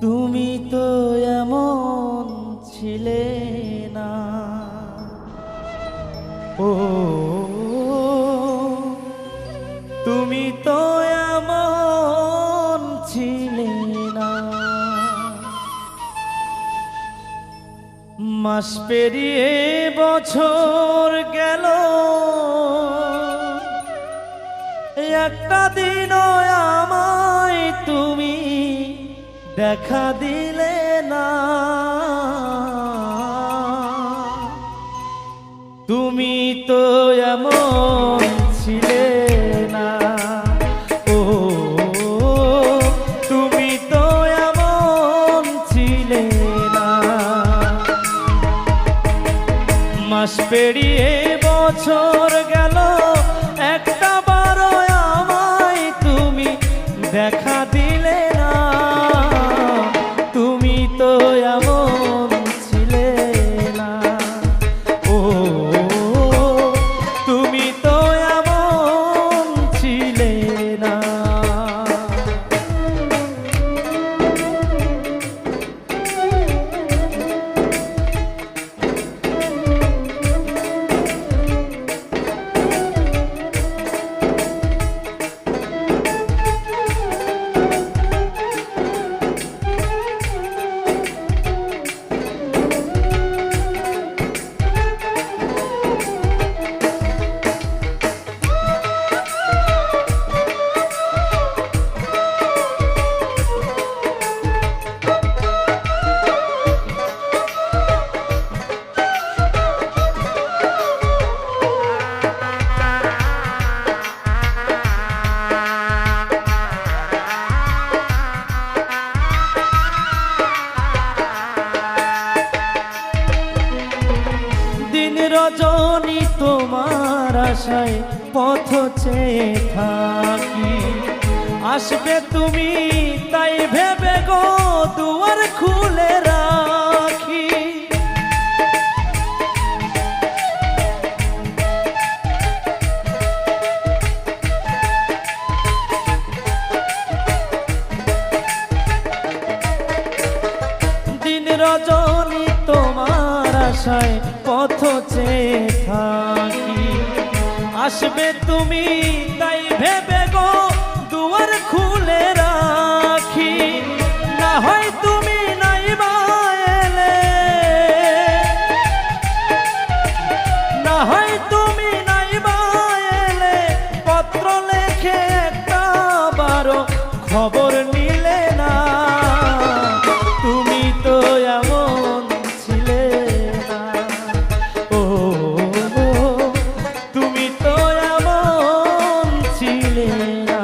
তুমি তো এমন ছিলে না, ও তুমি তো এমন ছিলে না। মাস পেরিয়ে বছর গেল, একটা দিনও আমায় তুমি দেখা দিলে না। তুমি তো এমন ছিলে না, ও তুমি তো এমন ছিলে না। মাস পেরিয়ে বছর গেল, একটা বারো আমায় তুমি দেখা দিলে না। তুমি তো এমন ছিলে না, ও তুমি তো এমন ছিলে না। রজনী তোমার আশায় পথ চেয়ে থাকি, আসবে তুমি তাই ভেবে গো দুয়ার খুলে রাখি। দিন রজনী তোমার আশায় পথ চেয়ে থাকি, আসবে তুমি তাই ভেবে গো দুয়ার খুলে রাখি। না হয় তুমি নাইবা এলে, না হয় তুমি নাইবা এলে, পত্র লেখে একটা বারো খবর নিলে না। তুমি তো এমন ছিলে না, ও তুমি তো এমন ছিলে না।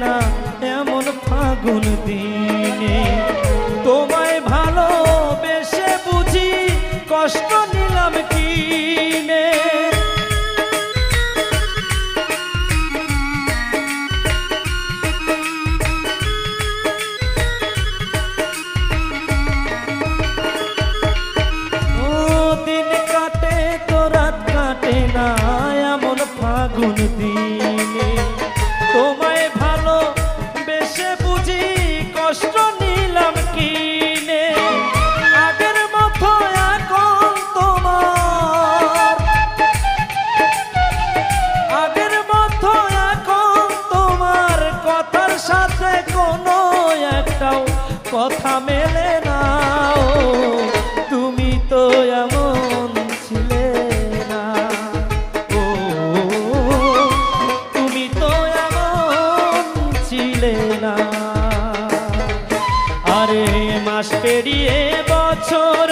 না এমন ফাগুন দিনে, তোমায় ভালোবেসে বুঝি কষ্ট নিলাম কিনে। ও দিন কাটে তো রাত কাটে না এমন ফাগুন দিনে, তোমায় ভালোবেসে বুঝি কষ্ট নিলাম কিনে। আগের মতো এখন তোমার, আগের মতো এখন তোমার কথার সাথে কোনো একটাও কথা মেলে না। তুমি এমন ছিলে না, ও তুমি তো এমন ছিলে না। আরে মাস পেরিয়ে বছর